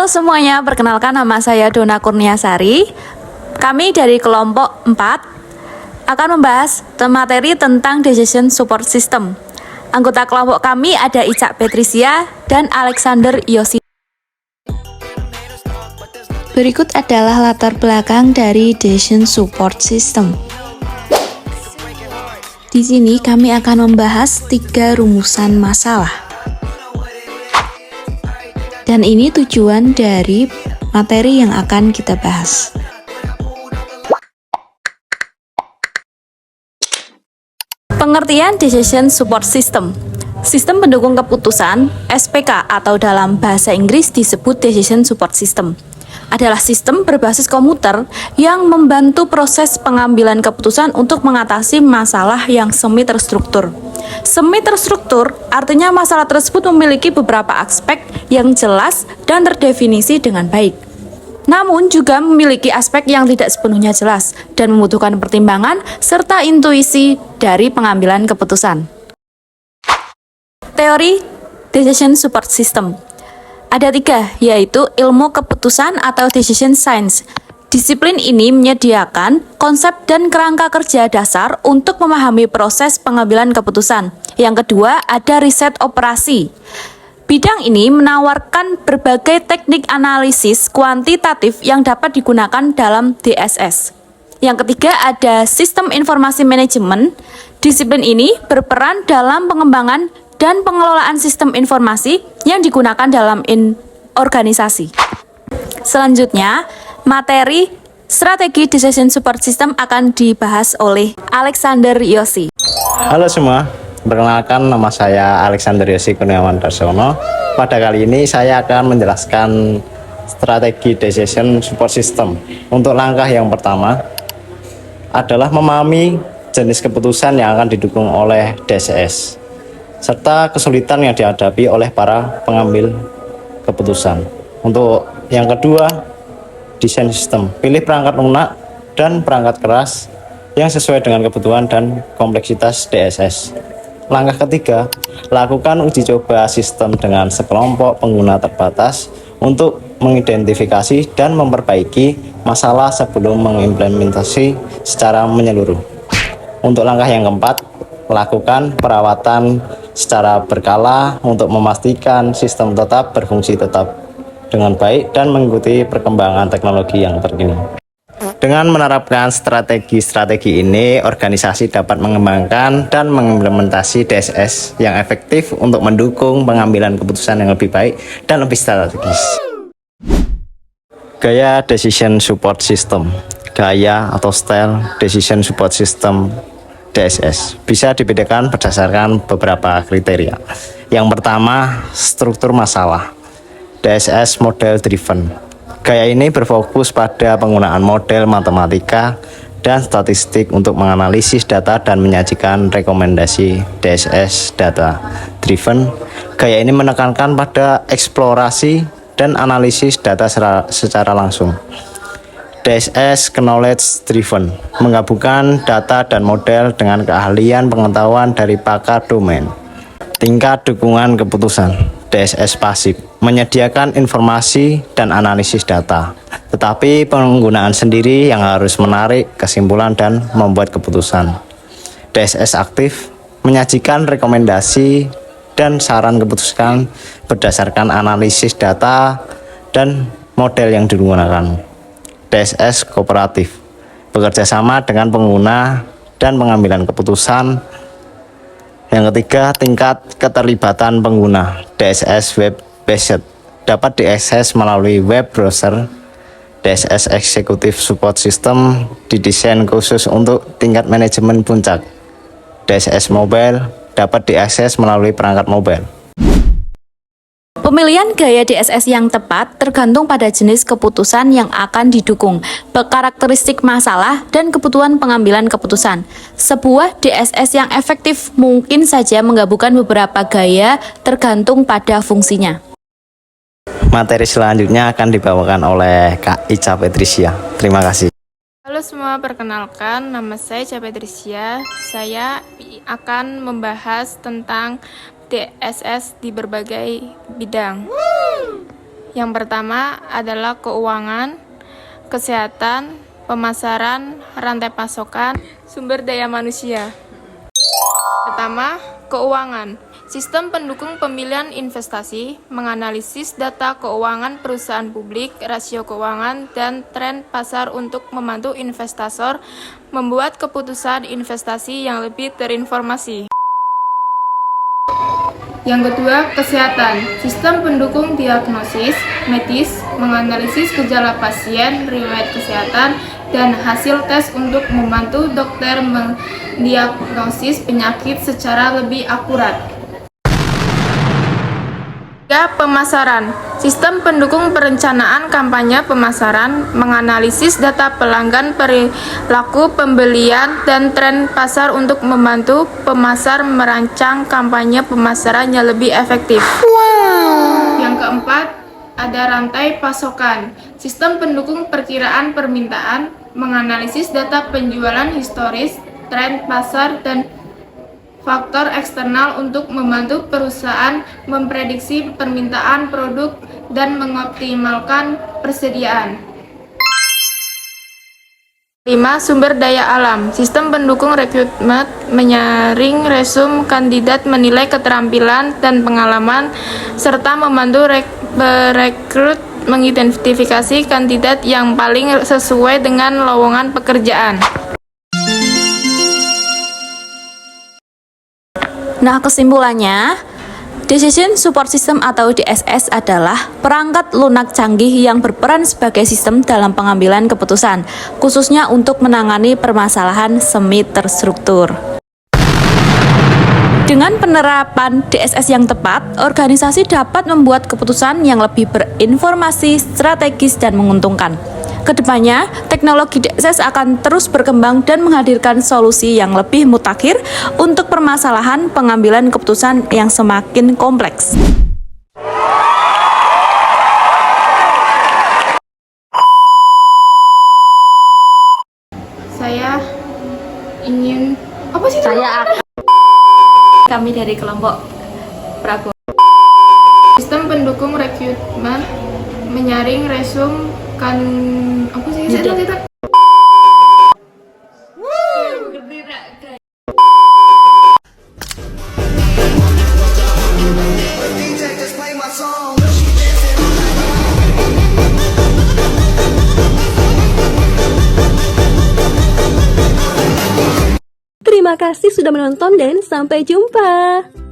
Halo semuanya, perkenalkan nama saya Dona Kurniasari. Kami dari kelompok 4 akan membahas materi tentang Decision Support System. Anggota kelompok kami ada Ica Petrisia dan Alexander Yosi. Berikut adalah latar belakang dari Decision Support System. Di sini kami akan membahas 3 rumusan masalah. Dan ini tujuan dari materi yang akan kita bahas. Pengertian Decision Support System. Sistem pendukung keputusan, SPK atau dalam bahasa Inggris disebut Decision Support System, adalah sistem berbasis komputer yang membantu proses pengambilan keputusan untuk mengatasi masalah yang semi terstruktur. Semi terstruktur artinya masalah tersebut memiliki beberapa aspek yang jelas dan terdefinisi dengan baik. Namun juga memiliki aspek yang tidak sepenuhnya jelas dan membutuhkan pertimbangan serta intuisi dari pengambilan keputusan. Teori Decision Support System. Ada 3, yaitu ilmu keputusan atau decision science. Disiplin ini menyediakan konsep dan kerangka kerja dasar untuk memahami proses pengambilan keputusan. Yang kedua, ada riset operasi. Bidang ini menawarkan berbagai teknik analisis kuantitatif yang dapat digunakan dalam DSS. Yang ketiga, ada sistem informasi manajemen. Disiplin ini berperan dalam pengembangan dan pengelolaan sistem informasi yang digunakan dalam organisasi. Selanjutnya, materi strategi Decision Support System akan dibahas oleh Alexander Yosi. Halo semua, perkenalkan nama saya Alexander Yosi Kurniawan Darsono. Pada kali ini saya akan menjelaskan strategi Decision Support System. Untuk langkah yang pertama adalah memahami jenis keputusan yang akan didukung oleh DCS serta kesulitan yang dihadapi oleh para pengambil keputusan. Untuk yang kedua, desain sistem. Pilih perangkat lunak dan perangkat keras yang sesuai dengan kebutuhan dan kompleksitas DSS. Langkah ketiga, lakukan uji coba sistem dengan sekelompok pengguna terbatas untuk mengidentifikasi dan memperbaiki masalah sebelum mengimplementasi secara menyeluruh. Untuk langkah yang keempat, lakukan perawatan secara berkala untuk memastikan sistem tetap berfungsi dengan baik dan mengikuti perkembangan teknologi yang terkini. Dengan menerapkan strategi-strategi ini, organisasi dapat mengembangkan dan mengimplementasi DSS yang efektif untuk mendukung pengambilan keputusan yang lebih baik dan lebih strategis. Gaya Decision Support System. Gaya atau style Decision Support System DSS bisa dibedakan berdasarkan beberapa kriteria. Yang pertama, struktur masalah. DSS Model Driven. Gaya ini berfokus pada penggunaan model matematika dan statistik untuk menganalisis data dan menyajikan rekomendasi. DSS Data Driven. Gaya ini menekankan pada eksplorasi dan analisis data secara langsung. DSS Knowledge Driven, menggabungkan data dan model dengan keahlian pengetahuan dari pakar domain. Tingkat dukungan keputusan. DSS Pasif, menyediakan informasi dan analisis data, tetapi penggunaan sendiri yang harus menarik kesimpulan dan membuat keputusan. DSS Aktif, menyajikan rekomendasi dan saran keputusan berdasarkan analisis data dan model yang digunakan. DSS Kooperatif, bekerja sama dengan pengguna dan pengambilan keputusan. Yang ketiga, tingkat keterlibatan pengguna. DSS Web Based, dapat diakses melalui web browser. DSS Executive Support System didesain khusus untuk tingkat manajemen puncak. DSS Mobile, dapat diakses melalui perangkat mobile. Pemilihan gaya DSS yang tepat tergantung pada jenis keputusan yang akan didukung, karakteristik masalah, dan kebutuhan pengambilan keputusan. Sebuah DSS yang efektif mungkin saja menggabungkan beberapa gaya tergantung pada fungsinya. Materi selanjutnya akan dibawakan oleh Kak Ica Petrisia. Terima kasih. Halo semua, perkenalkan nama saya Ica Petrisia. Saya akan membahas tentang DSS di berbagai bidang. Yang pertama adalah keuangan, kesehatan, pemasaran, rantai pasokan, sumber daya manusia. Pertama, keuangan. Sistem pendukung pemilihan investasi, menganalisis data keuangan perusahaan publik, rasio keuangan, dan tren pasar untuk membantu investor membuat keputusan investasi yang lebih terinformasi. Yang kedua, kesehatan. Sistem pendukung diagnosis medis, menganalisis gejala pasien, riwayat kesehatan, dan hasil tes untuk membantu dokter mendiagnosis penyakit secara lebih akurat. Ketiga, pemasaran. Sistem pendukung perencanaan kampanye pemasaran, menganalisis data pelanggan, perilaku pembelian, dan tren pasar untuk membantu pemasar merancang kampanye pemasaran yang lebih efektif. Yang keempat, ada rantai pasokan. Sistem pendukung perkiraan permintaan, menganalisis data penjualan historis, tren pasar, dan faktor eksternal untuk membantu perusahaan memprediksi permintaan produk dan mengoptimalkan persediaan. 5. Sumber daya alam. Sistem pendukung rekrutmen, menyaring resume kandidat, menilai keterampilan dan pengalaman, serta membantu perekrut mengidentifikasi kandidat yang paling sesuai dengan lowongan pekerjaan. Nah, kesimpulannya, Decision Support System atau DSS adalah perangkat lunak canggih yang berperan sebagai sistem dalam pengambilan keputusan, khususnya untuk menangani permasalahan semi terstruktur. Dengan penerapan DSS yang tepat, organisasi dapat membuat keputusan yang lebih berinformasi, strategis, dan menguntungkan. Kedepannya, teknologi DSS akan terus berkembang dan menghadirkan solusi yang lebih mutakhir untuk permasalahan pengambilan keputusan yang semakin kompleks. Saya ingin Kami dari kelompok Prabowo. sistem pendukung rekrutmen, menyaring resume Terima kasih sudah menonton dan sampai jumpa.